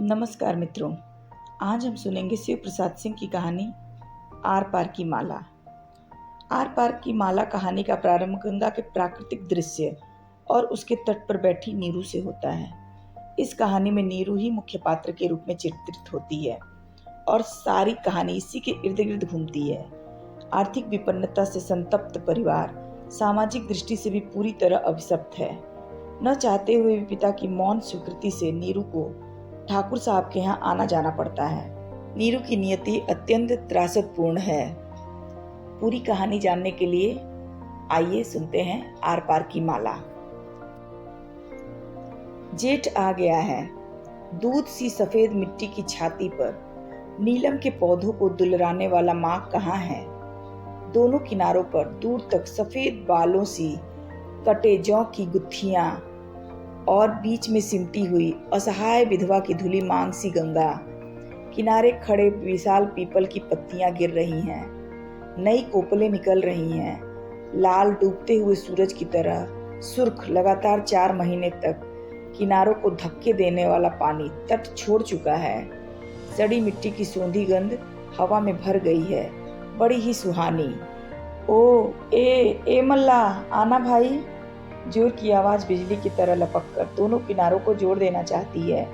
नमस्कार मित्रों, आज हम सुनेंगे शिव प्रसाद सिंह की कहानी आर पार की माला। आर पार की माला कहानी का प्रारंभ गंगा के प्राकृतिक दृश्य और उसके तट पर बैठी नीरू से होता है। इस कहानी में नीरू ही मुख्य पात्र के रूप में चित्रित होती है और सारी कहानी इसी के इर्द गिर्द घूमती है। आर्थिक विपन्नता से संतप्त परिवार सामाजिक दृष्टि से भी पूरी तरह अभिशप्त है। न चाहते हुए भी पिता की मौन स्वीकृति से नीरू को ठाकुर साहब के यहाँ आना जाना पड़ता है। नीरू की नियति अत्यंत त्रासदपूर्ण है। पूरी कहानी जानने के लिए आइए सुनते हैं आर पार की माला। जेठ आ गया है। दूध सी सफेद मिट्टी की छाती पर नीलम के पौधों को दुलराने वाला माघ कहाँ है। दोनों किनारों पर दूर तक सफेद बालों सी कटे जौ की गुत्थियां और बीच में सिमटी हुई असहाय विधवा की धुली मांग सी गंगा। किनारे खड़े विशाल पीपल की पत्तियां गिर रही हैं, नई कोपलें निकल रही हैं। लाल डूबते हुए सूरज की तरह सुर्ख लगातार 4 महीने तक किनारों को धक्के देने वाला पानी तट छोड़ चुका है। सड़ी मिट्टी की सोंधी गंध हवा में भर गई है, बड़ी ही सुहानी। ओ ए मल्ला, आना भाई। जोर की आवाज बिजली की तरह लपककर दोनों किनारों को जोड़ देना चाहती है।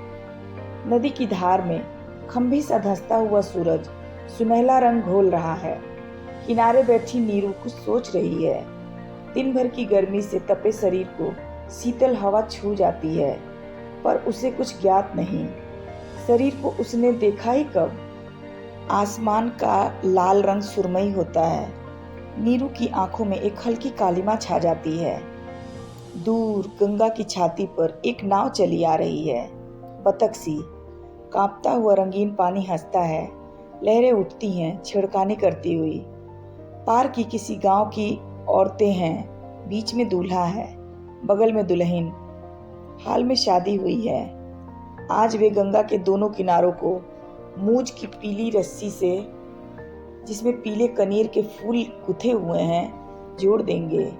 नदी की धार में खंभी सा धंसता हुआ सूरज सुनहला रंग घोल रहा है। किनारे बैठी नीरू कुछ सोच रही है। दिन भर की गर्मी से तपे शरीर को शीतल हवा छू जाती है, पर उसे कुछ ज्ञात नहीं। शरीर को उसने देखा ही कब। आसमान का लाल रंग सुरमई होता है। नीरू की आंखों में एक हल्की कालिमा छा जाती है। दूर गंगा की छाती पर एक नाव चली आ रही है, बतख सी। कांपता हुआ रंगीन पानी हंसता है, लहरें उठती हैं छिड़कानी करती हुई। पार की किसी गांव की औरतें हैं, बीच में दूल्हा है, बगल में दुल्हन। हाल में शादी हुई है। आज वे गंगा के दोनों किनारों को मूंज की पीली रस्सी से, जिसमें पीले कनेर के फूल गुथे हुए हैं, जोड़ देंगे।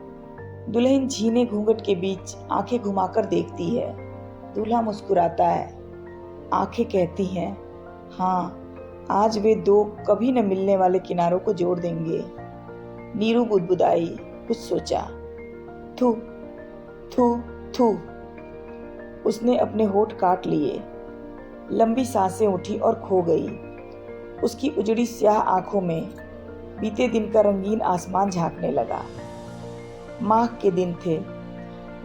दुल्हन झीने घूंघट के बीच आंखें घुमाकर देखती है। दूल्हा मुस्कुराता है। आंखें कहती हैं, हाँ, आज वे दो कभी न मिलने वाले किनारों को जोड़ देंगे। नीरू बुदबुदाई, कुछ सोचा। थू थू थू। उसने अपने होठ काट लिए। लंबी सांसें उठी और खो गई। उसकी उजड़ी स्याह आंखों में बीते दिन का रंगीन आसमान झांकने लगा। माघ के दिन थे।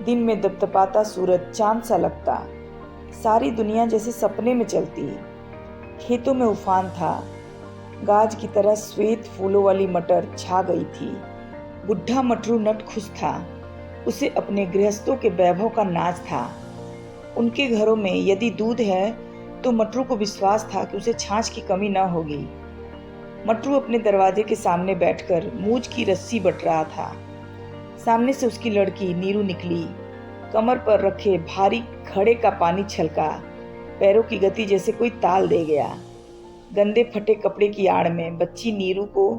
दिन में दपदपाता सूरज चांद सा लगता। सारी दुनिया जैसे सपने में चलती। खेतों में उफान था। गाज की तरह श्वेत फूलों वाली मटर छा गई थी। बुढ़ा मटरू नट खुश था। उसे अपने गृहस्थों के वैभव का नाज था। उनके घरों में यदि दूध है तो मटरू को विश्वास था कि उसे छाछ की कमी न होगी। मटरू अपने दरवाजे के सामने बैठकर मूंज की रस्सी बट रहा था। सामने से उसकी लड़की नीरू निकली। कमर पर रखे भारी घड़े का पानी छलका। पैरों की गति जैसे कोई ताल दे गया। गंदे फटे कपड़े की आड़ में बच्ची नीरू को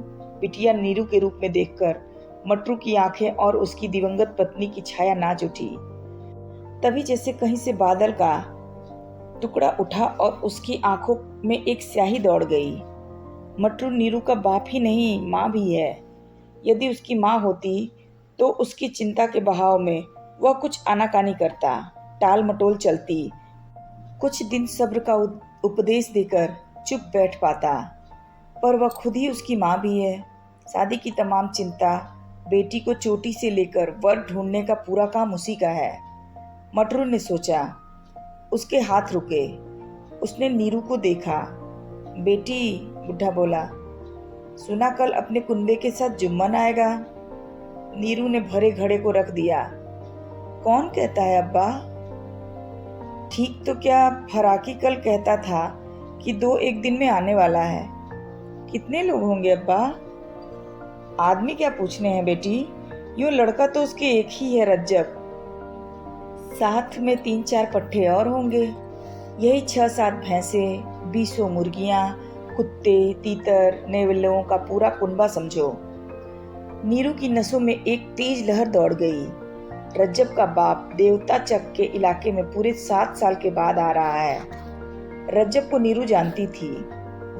बिटिया नीरू के रूप में देखकर मटरू की आंखें और उसकी दिवंगत पत्नी की छाया नाच उठी। तभी जैसे कहीं से बादल का टुकड़ा उठा और उसकी आंखों में एक स्याही दौड़ गई। मटरू नीरू का बाप ही नहीं, माँ भी है। यदि उसकी माँ होती तो उसकी चिंता के बहाव में वह कुछ आनाकानी करता, टाल मटोल चलती। कुछ दिन सब्र का उपदेश देकर चुप बैठ पाता, पर वह खुद ही उसकी माँ भी है। शादी की तमाम चिंता, बेटी को चोटी से लेकर वर ढूंढने का पूरा काम उसी का है। मटरू ने सोचा। उसके हाथ रुके। उसने नीरू को देखा। बेटी, बुढ़ा बोला, सुना कल अपने कुंबे के साथ जुम्मन आएगा। नीरू ने भरे घड़े को रख दिया। कौन कहता है अब्बा? ठीक तो क्या, फराकी कल कहता था कि 2 एक दिन में आने वाला है। कितने लोग होंगे अब्बा? आदमी क्या पूछने हैं बेटी, यूं लड़का तो उसके एक ही है, रज्जब। साथ में 3-4 पट्ठे और होंगे। यही 6-7 भैंसे, 20 मुर्गियां, कुत्ते, तीतर, नेवलों का पूरा कुनबा समझो। नीरू की नसों में एक तेज लहर दौड़ गई। रज्जब का बाप देवता चक के इलाके में पूरे 7 साल के बाद आ रहा है। रज्जब को नीरू जानती थी।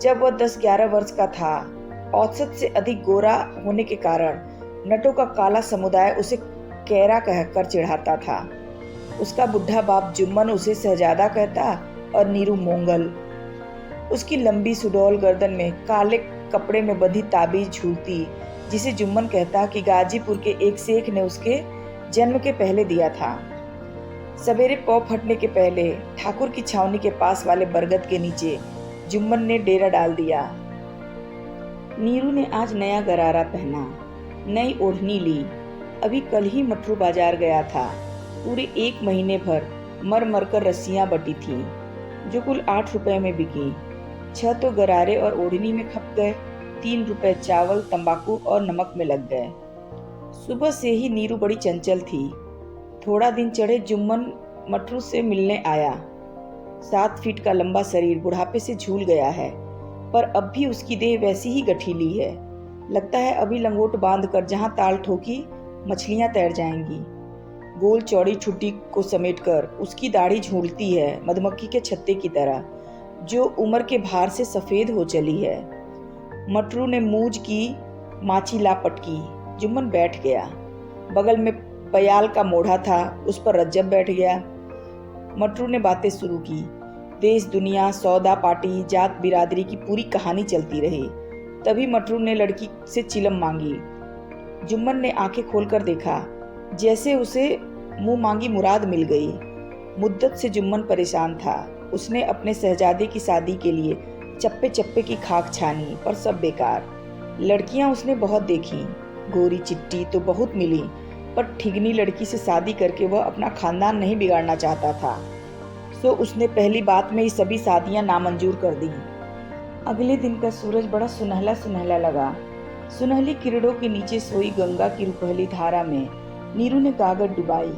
जब वह 10-11 वर्ष का था, औसत से अधिक गोरा होने के कारण नटों का काला समुदाय उसे कैरा कहकर चिढ़ाता था। उसका बुढ़ा बाप जुम्मन उसे शहजादा कहता और नीरू मोंगल। उसकी लंबी सुडौल गर्दन में काले कपड़े में बंधी ताबीज झूलती, जिसे जुम्मन कहता कि गाजीपुर के एक शेख ने उसके जन्म के पहले दिया था। सवेरे पौ फटने के पहले ठाकुर की छावनी के पास वाले बरगद के नीचे जुम्मन ने डेरा डाल दिया। नीरू ने आज नया गरारा पहना, नई ओढ़नी ली। अभी कल ही मटरू बाजार गया था। पूरे 1 महीने भर मर मर कर रस्सियां बटी थी, जो कुल 8 रुपए में बिकी। 6 तो गरारे और ओढ़नी में खप गए। 3 रुपए चावल, तंबाकू और नमक में लग गए। सुबह से ही नीरू बड़ी चंचल थी। थोड़ा दिन चढ़े जुम्मन मटरू से मिलने आया। 7 फीट का लंबा शरीर बुढ़ापे से झूल गया है, पर अब भी उसकी देह वैसी ही गठीली है। लगता है अभी लंगोट बांध कर जहां ताल ठोकी मछलियां तैर जाएंगी। गोल चौड़ी ठुड्डी को समेटकर उसकी दाढ़ी झूलती है मधुमक्खी के छत्ते की तरह, जो उम्र के भार से सफेद हो चली है। मटरू ने मूंज की माची ला पटकी। जुम्मन बैठ गया। बगल में बयाल का मोढ़ा था, उस पर रज्जब बैठ गया। मटरू ने बातें शुरू की। देश दुनिया, सौदा पाटी, जात बिरादरी की पूरी कहानी चलती रही। तभी मटरू ने लड़की से चिलम मांगी। जुम्मन ने आंखें खोलकर देखा, जैसे उसे मुंह मांगी मुराद मिल गई। मुद्दत से जुम्मन परेशान था। उसने अपने शहजादे की शादी के लिए चप्पे चप्पे की खाक छानी, पर सब बेकार। लड़कियां उसने बहुत देखी, गोरी चिट्टी तो बहुत मिली, पर ठिगनी लड़की से शादी करके वह अपना खानदान नहीं बिगाड़ना चाहता था। सो उसने पहली बात में ही सभी शादियां नामंजूर कर दी। अगले दिन का सूरज बड़ा सुनहला सुनहला लगा। सुनहली किरणों के नीचे सोई गंगा की रुपहली धारा में नीरू ने गागर डुबाई।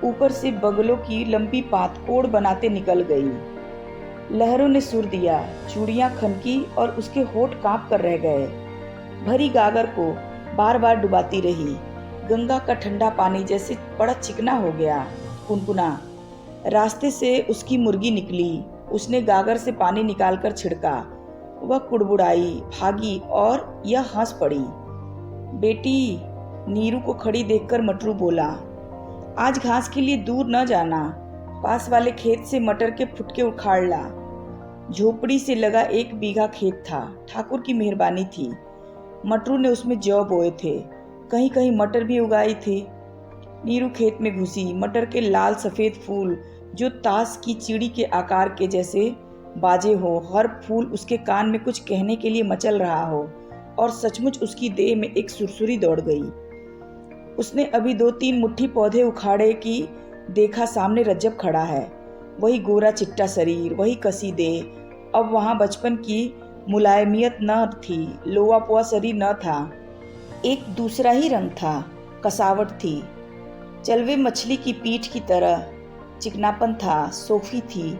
ऊपर से बगलों की लंबी पातकोड़ बनाते निकल गई। लहरों ने सुर दिया, चूड़ियां खनकी और उसके होठ कांप कर रह गए। भरी गागर को बार बार डुबाती रही। गंगा का ठंडा पानी जैसे बड़ा चिकना हो गया, कुनकुना। रास्ते से उसकी मुर्गी निकली। उसने गागर से पानी निकालकर छिड़का। वह कुड़बुड़ाई, भागी और यह हंस पड़ी। बेटी, नीरू को खड़ी देखकर मटरू बोला, आज घास के लिए दूर न जाना, पास वाले खेत से मटर के फुटके उखाड़ ला। झोपड़ी से लगा 1 बीघा खेत था। ठाकुर की मेहरबानी थी। मटरू ने उसमें जौ बोए थे, कहीं कहीं मटर भी उगाई थी। नीरू खेत में घुसी। मटर के लाल सफेद फूल जो ताश की चिड़ी के आकार के जैसे बाजे हो, हर फूल उसके कान में कुछ कहने के लिए मचल रहा हो, और सचमुच उसकी देह में एक सुरसुरी दौड़ गई। उसने अभी 2-3 मुट्ठी पौधे उखाड़े कि देखा सामने रज्जब खड़ा है। वही गोरा चिट्टा शरीर, वही कसी देह। अब वहां बचपन की मुलायमियत न थी, लोआ पोआ शरीर न था, एक दूसरा ही रंग था, कसावट थी। चलवे मछली की पीठ की तरह चिकनापन था, सोफी थी।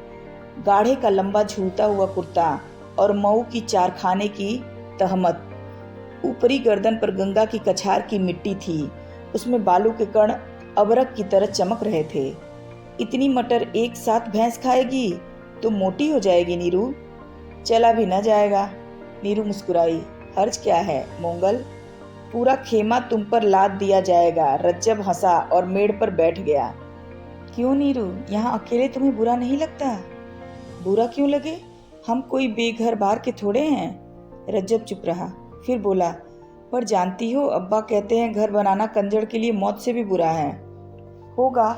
गाढ़े का लंबा झूलता हुआ कुर्ता और मऊ की चारखाने की तहमत। ऊपरी गर्दन पर गंगा की कछार की मिट्टी थी, उसमें बालू के कण अबरक की तरह चमक रहे थे। इतनी मटर एक साथ भैंस खाएगी तो मोटी हो जाएगी नीरू। चला भी न जाएगा। नीरू मुस्कुराई। हर्ज क्या है मोंगल, पूरा खेमा तुम पर लाद दिया जाएगा। रज्जब हंसा और मेड़ पर बैठ गया। क्यों नीरू, यहाँ अकेले तुम्हें बुरा नहीं लगता? बुरा क्यों लगे, हम कोई बेघर बार के थोड़े हैं। रज्जब चुप रहा, फिर बोला, पर जानती हो अब्बा कहते हैं घर बनाना कंजर के लिए मौत से भी बुरा है। होगा,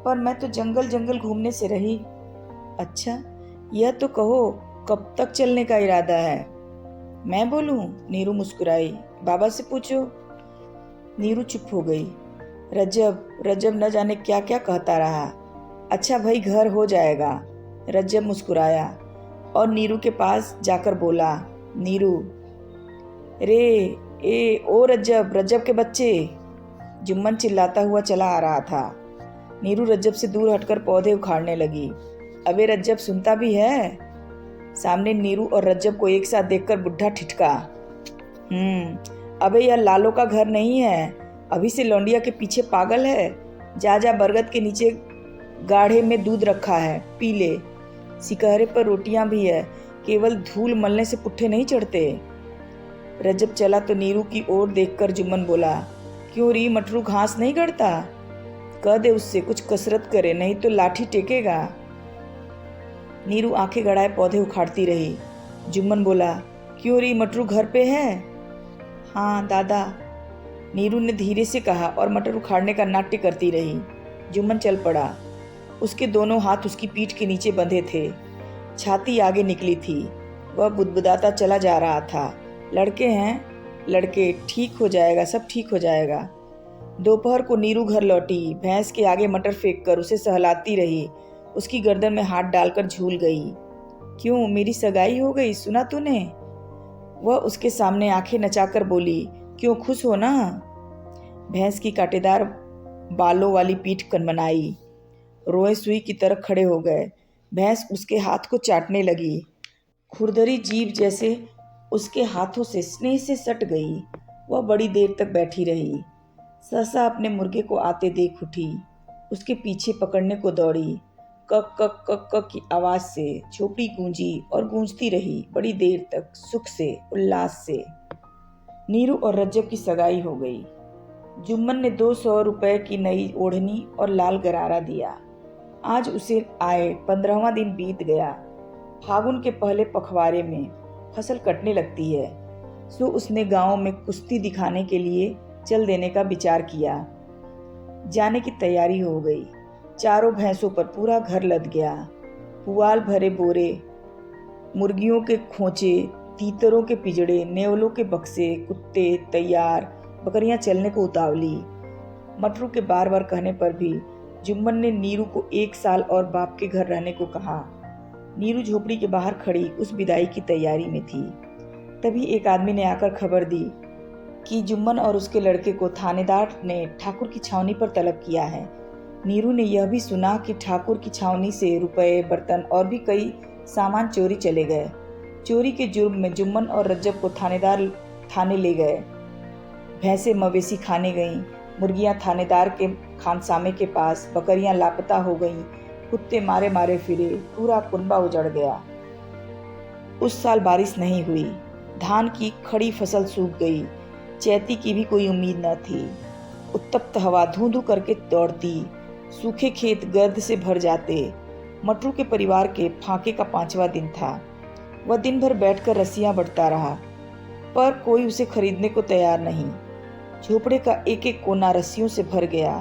पर मैं तो जंगल जंगल घूमने से रही। अच्छा, यह तो कहो कब तक चलने का इरादा है? मैं बोलूं? नीरू मुस्कुराई। बाबा से पूछो। नीरू चुप हो गई। रज्जब न जाने क्या क्या कहता रहा। अच्छा भाई, घर हो जाएगा। रज्जब मुस्कुराया और नीरू के पास जाकर बोला, नीरू, ओ रज्जब के बच्चे। जुम्मन चिल्लाता हुआ चला आ रहा था। नीरू रज्जब से दूर हटकर पौधे उखाड़ने लगी। अबे रज्जब, सुनता भी है? सामने नीरू और रज्जब को एक साथ देखकर बुढ़ा ठिठका। अबे यह लालो का घर नहीं है, अभी से लौंडिया के पीछे पागल है। जा बरगद के नीचे गाढ़े में दूध रखा है, पी ले। सिकहरे पर रोटियां भी है, केवल धूल मलने से पुट्ठे नहीं चढ़ते। रज्जब चला तो नीरू की ओर देखकर जुम्मन बोला, क्यों री मटरू घास नहीं गड़ता? कह दे उससे कुछ कसरत करे, नहीं तो लाठी टेकेगा। नीरू आंखें गड़ाए पौधे उखाड़ती रही। जुम्मन बोला, क्यों री मटरू घर पे है? हाँ दादा, नीरू ने धीरे से कहा और मटर उखाड़ने का नाट्य करती रही। जुम्मन चल पड़ा। उसके दोनों हाथ उसकी पीठ के नीचे बंधे थे, छाती आगे निकली थी। वह बुदबुदाता चला जा रहा था, लड़के हैं लड़के, ठीक हो जाएगा, सब ठीक हो जाएगा। दोपहर को नीरू घर लौटी, भैंस के आगे मटर फेंक कर उसे सहलाती रही, उसकी गर्दन में हाथ डालकर झूल गई। क्यों, मेरी सगाई हो गई, सुना तूने? वह उसके सामने आंखें नचाकर बोली, क्यों, खुश हो ना? भैंस की कांटेदार बालों वाली पीठ कनमनाई, रोए सुई की तरह खड़े हो गए। भैंस उसके हाथ को चाटने लगी, खुरदरी जीभ जैसे उसके हाथों से स्नेह से सट गई। वह बड़ी देर तक बैठी रही। सहसा अपने मुर्गे को आते देख उठी, उसके पीछे पकड़ने को दौड़ी। कक कक कक कक की आवाज से झोपड़ी गूंजी और गूंजती रही बड़ी देर तक, सुख से, उल्लास से। नीरू और रज्जब की सगाई हो गई। जुम्मन ने 200 रुपए की नई ओढ़नी और लाल गरारा दिया। आज उसे आए 15वां दिन बीत गया। फागुन के पहले पखवाड़े में फसल कटने लगती है, सो उसने गांव में कुश्ती दिखाने के लिए चल देने का विचार किया। जाने की तैयारी हो गई। चारों भैंसों पर पूरा घर लद गया। पुआल भरे बोरे, मुर्गियों के खोचे, तीतरों के पिजड़े, नेवलों के बक्से, कुत्ते तैयार, बकरियां चलने को उतावली। मटरू के बार बार कहने पर भी जुम्मन ने नीरू को 1 साल और बाप के घर रहने को कहा। नीरू झोपड़ी के बाहर खड़ी उस विदाई की तैयारी में थी। तभी एक आदमी ने आकर खबर दी कि जुम्मन और उसके लड़के को थानेदार ने ठाकुर की छावनी पर तलब किया है। नीरू ने यह भी सुना कि ठाकुर की छावनी से रुपए, बर्तन और भी कई सामान चोरी चले गए। चोरी के जुर्म में जुम्मन और रज्जब को थानेदार थाने ले गए। भैंसें मवेशी खाने गईं, मुर्गियां थानेदार के खानसामे के पास, बकरियां लापता हो गईं, कुत्ते मारे मारे फिरे, पूरा कुनबा उजड़ गया। उस साल बारिश नहीं हुई, धान की खड़ी फसल सूख गई, चैती की भी कोई उम्मीद न थी। उत्तप्त हवा धू धू करके दौड़ती, सूखे खेत गर्द से भर जाते। मटरू के परिवार के फाके का 5वां दिन था। वह दिन भर बैठकर रस्सियां बटता रहा, पर कोई उसे खरीदने को तैयार नहीं। झोपड़े का एक एक कोना रस्सियों से भर गया,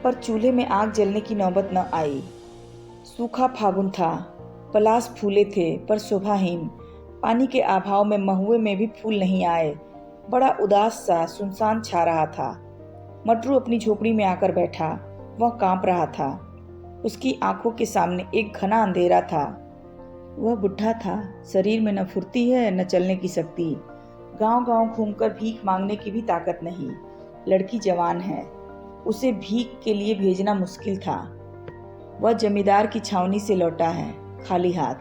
पर चूल्हे में आग जलने की नौबत न आई। सूखा फागुन था, पलास फूले थे पर शोभाहीन। पानी के अभाव में महुए में भी फूल नहीं आए। बड़ा उदास सा सुनसान छा रहा था। मटरू अपनी झोपड़ी में आकर बैठा। वह कांप रहा था। उसकी आंखों के सामने एक घना अंधेरा था। वह बुढ़ा था, शरीर में न फुर्ती है न चलने की शक्ति। गांव गांव घूमकर भीख मांगने की भी ताकत नहीं। लड़की जवान है, उसे भीख के लिए भेजना मुश्किल था। वह जमींदार की छावनी से लौटा है, खाली हाथ।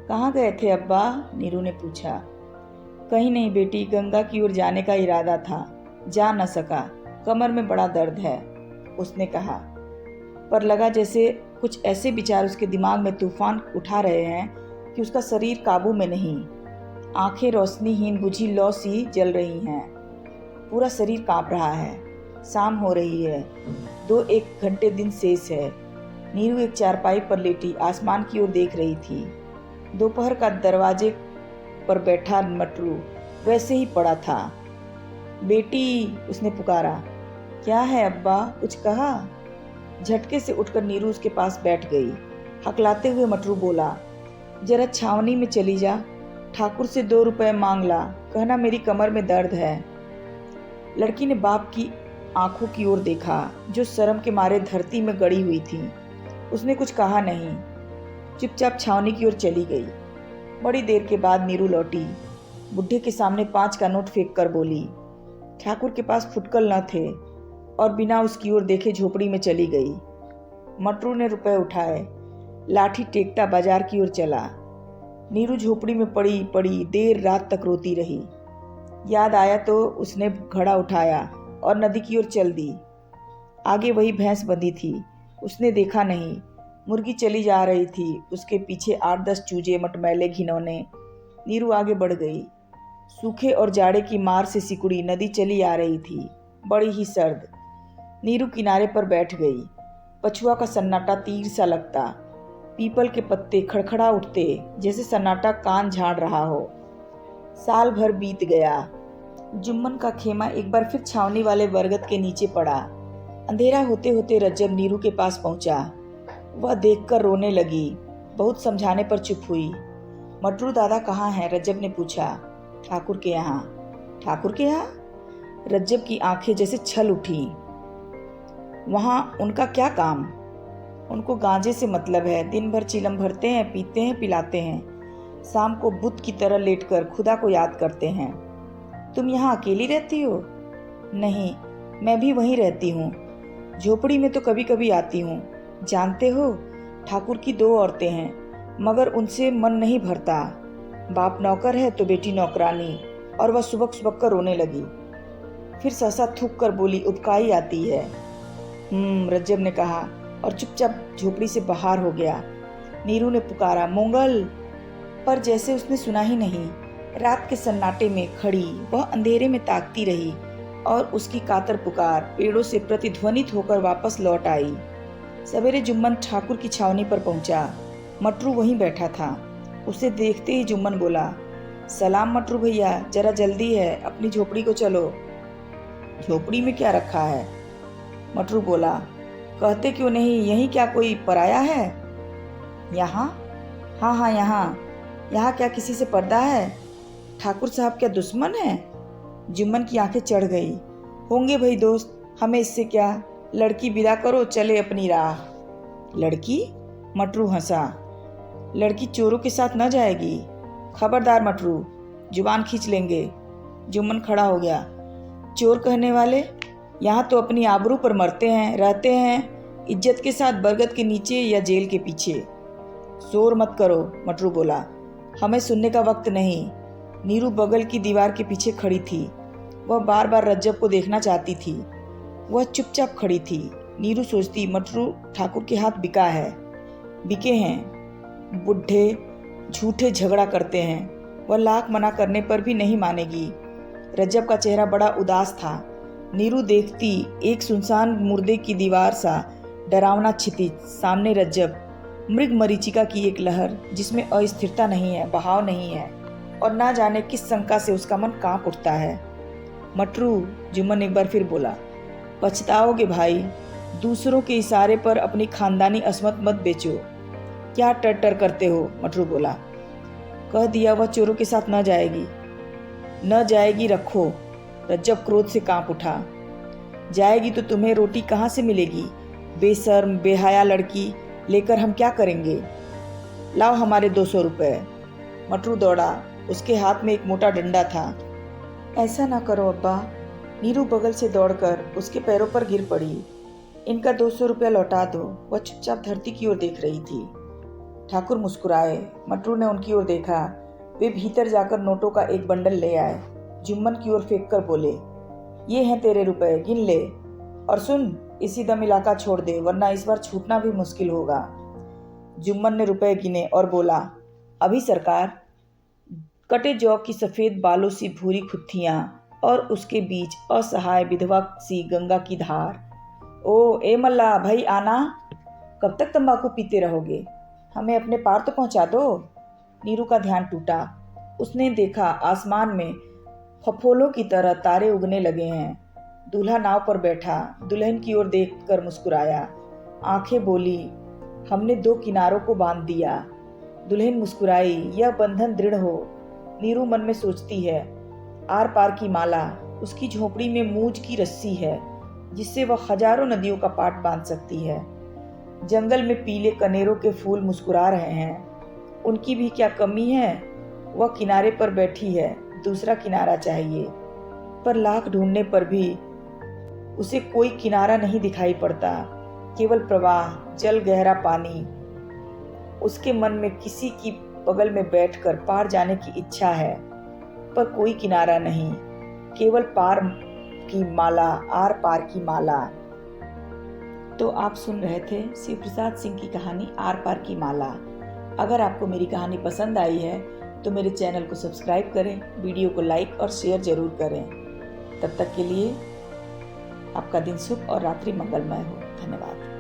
कहाँ गए थे अब्बा? नीरू ने पूछा। कहीं नहीं बेटी, गंगा की ओर जाने का इरादा था, जा न सका, कमर में बड़ा दर्द है, उसने कहा। पर लगा जैसे कुछ ऐसे विचार उसके दिमाग में तूफान उठा रहे हैं कि उसका शरीर काबू में नहीं। आंखें रोशनीहीन बुझी लौ सी जल रही हैं। पूरा शरीर कांप रहा है। शाम हो रही है, 2-1 घंटे दिन शेष है। नीरू एक चारपाई पर लेटी आसमान की ओर देख रही थी। दोपहर का दरवाजे पर बैठा मटरू वैसे ही पड़ा था। बेटी, उसने पुकारा। क्या है अब्बा, कुछ कहा? झटके से उठकर नीरू उसके पास बैठ गई। हकलाते हुए मटरू बोला, जरा छावनी में चली जा, ठाकुर से 2 रुपए मांग ला, कहना मेरी कमर में दर्द है। लड़की ने बाप की आंखों की ओर देखा, जो शर्म के मारे धरती में गड़ी हुई थी। उसने कुछ कहा नहीं, चुपचाप छावनी की ओर चली गई। बड़ी देर के बाद नीरू लौटी। बुढ़े के सामने 5 का नोट फेंक कर बोली। ठाकुर के पास फुटकल न थे और बिना उसकी ओर देखे झोपड़ी में चली गई। मटरू ने रुपए उठाए, लाठी टेकता बाजार की ओर चला। नीरू झोपड़ी में पड़ी पड़ी देर रात तक रोती रही। याद आया तो उसने घड़ा उठाया और नदी की ओर चल दी। आगे वही भैंस बंधी थी। उसने देखा नहीं, मुर्गी चली जा रही थी, उसके पीछे 8-10 चूजे मटमैले घिनौने। नीरू आगे बढ़ गई। सूखे और जाड़े की मार से सिकुड़ी नदी चली आ रही थी, बड़ी ही सर्द। नीरू किनारे पर बैठ गई। पछुआ का सन्नाटा तीर सा लगता, पीपल के पत्ते खड़खड़ा उठते जैसे सन्नाटा कान झाड़ रहा हो। साल भर बीत गया। जुम्मन का खेमा एक बार फिर छावनी वाले बरगद के नीचे पड़ा। अंधेरा होते होते रज्जब नीरू के पास पहुंचा। वह देखकर रोने लगी। बहुत समझाने पर चुप हुई। मटरू दादा कहाँ हैं? रज्जब ने पूछा। ठाकुर के यहाँ। ठाकुर के यहाँ? रज्जब की आंखें जैसे छल उठी। वहाँ उनका क्या काम? उनको गांजे से मतलब है। दिन भर चिलम भरते हैं, पीते हैं, पिलाते हैं। शाम को बुत की तरह लेटकर खुदा को याद करते हैं। तुम यहाँ अकेली रहती हो? नहीं, मैं भी वहीं रहती हूँ। झोपड़ी में तो कभी कभी आती हूँ। जानते हो, ठाकुर की 2 औरतें हैं, मगर उनसे मन नहीं भरता। बाप नौकर है तो बेटी नौकरानी। और वह सुबक सुबक कर रोने लगी। फिर सहसा थूक कर बोली, उबकाई आती है। रज्जब ने कहा और चुपचाप झोपड़ी से बाहर हो गया। नीरू ने पुकारा, मोंगल, पर जैसे उसने सुना ही नहीं। रात के सन्नाटे में खड़ी वह अंधेरे में ताकती रही और उसकी कातर पुकार पेड़ों से प्रतिध्वनित होकर वापस लौट आई। सवेरे जुम्मन ठाकुर की छावनी पर पहुंचा। मटरू वहीं बैठा था। उसे देखते ही जुम्मन बोला, सलाम मटरू भैया, जरा जल्दी है, अपनी झोपड़ी को चलो। झोपड़ी में क्या रखा है? मटरू बोला, कहते क्यों नहीं, यहीं क्या कोई पराया है? यहाँ? हाँ, यहाँ क्या किसी से पर्दा है? ठाकुर साहब क्या दुश्मन है? जुम्मन की आंखें चढ़ गई। होंगे भाई दोस्त, हमें इससे क्या। लड़की विदा करो, चले अपनी राह। लड़की? मटरू हंसा। लड़की चोरों के साथ न जाएगी। खबरदार मटरू, जुबान खींच लेंगे। जुम्मन खड़ा हो गया। चोर कहने वाले? यहाँ तो अपनी आबरू पर मरते हैं, रहते हैं इज्जत के साथ बरगद के नीचे या जेल के पीछे। शोर मत करो, मटरू बोला, हमें सुनने का वक्त नहीं। नीरू बगल की दीवार के पीछे खड़ी थी। वह बार बार रज्जब को देखना चाहती थी। वह चुपचाप खड़ी थी। नीरू सोचती, मटरू ठाकुर के हाथ बिका है। बिके हैं। बुढ़े झूठे झगड़ा करते हैं। वह लाख मना करने पर भी नहीं मानेगी। रज्जब का चेहरा बड़ा उदास था। नीरू देखती एक सुनसान मुर्दे की दीवार सा डरावना क्षितिज, सामने रज्जब, मृग मरीचिका की एक लहर जिसमें अस्थिरता नहीं है, बहाव नहीं है, और ना जाने किस शंका से उसका मन कांप उठता है। मटरू, जुम्मन एक बार फिर बोला, पछताओगे भाई। दूसरों के इशारे पर अपनी खानदानी असमत मत बेचो। क्या टर टर करते हो? मटरू बोला। कह दिया, वह चोरों के साथ न जाएगी। न जाएगी रखो। रज्जब क्रोध से कांप उठा। जाएगी तो तुम्हें रोटी कहाँ से मिलेगी? बेशर्म बेहया लड़की लेकर हम क्या करेंगे? लाओ हमारे 200 रुपये। मटरू दौड़ा। उसके हाथ में एक मोटा डंडा था। ऐसा ना करो अब्बा। नीरू बगल से दौड़कर उसके पैरों पर गिर पड़ी। इनका 200 रुपया लौटा दो। वह चुपचाप धरती की ओर देख रही थी। ठाकुर मुस्कुराए। मटरू ने उनकी ओर देखा। वे भीतर जाकर नोटों का एक बंडल ले आए। जुम्मन की ओर फेंक कर बोले, ये हैं तेरे रुपए, गिन ले। और सुन, इसी दम इलाका छोड़ दे, वरना इस बार छूटना भी मुश्किल होगा। जुम्मन ने रुपए गिने और बोला, अभी सरकार। कटे जौ की सफ़ेद बालों सी भूरी खुत्थियाँ और उसके बीच असहाय विधवा सी गंगा की धार। ओ ए मल्ला भाई, आना। कब तक तंबाकू पीते रहोगे? हमें अपने पार तो पहुंचा दो। नीरू का ध्यान टूटा। उसने देखा आसमान में फफोलों की तरह तारे उगने लगे हैं। दूल्हा नाव पर बैठा दुल्हन की ओर देखकर मुस्कुराया। आंखें बोली, हमने 2 किनारों को बांध दिया। दुल्हन मुस्कुराई, यह बंधन दृढ़ हो। नीरू मन में सोचती है, आर पार की माला। उसकी झोपड़ी में मूंज की रस्सी है जिससे वह हजारों नदियों का पाट बांध सकती है। जंगल में पीले कनेरों के फूल मुस्कुरा रहे हैं। उनकी भी क्या कमी है? वह किनारे पर बैठी है, दूसरा किनारा चाहिए, पर लाख ढूंढने पर भी उसे कोई किनारा नहीं दिखाई पड़ता। केवल प्रवाह, जल गहरा पानी। उसके मन में किसी की बगल में बैठकर पार जाने की इच्छा है, पर कोई किनारा नहीं, केवल पार की माला, आर पार की माला। तो आप सुन रहे थे शिव प्रसाद सिंह की कहानी आर पार की माला। अगर आपको मेरी कहानी पसंद आई है तो मेरे चैनल को सब्सक्राइब करें, वीडियो को लाइक और शेयर जरूर करें। तब तक के लिए आपका दिन शुभ और रात्रि मंगलमय हो। धन्यवाद।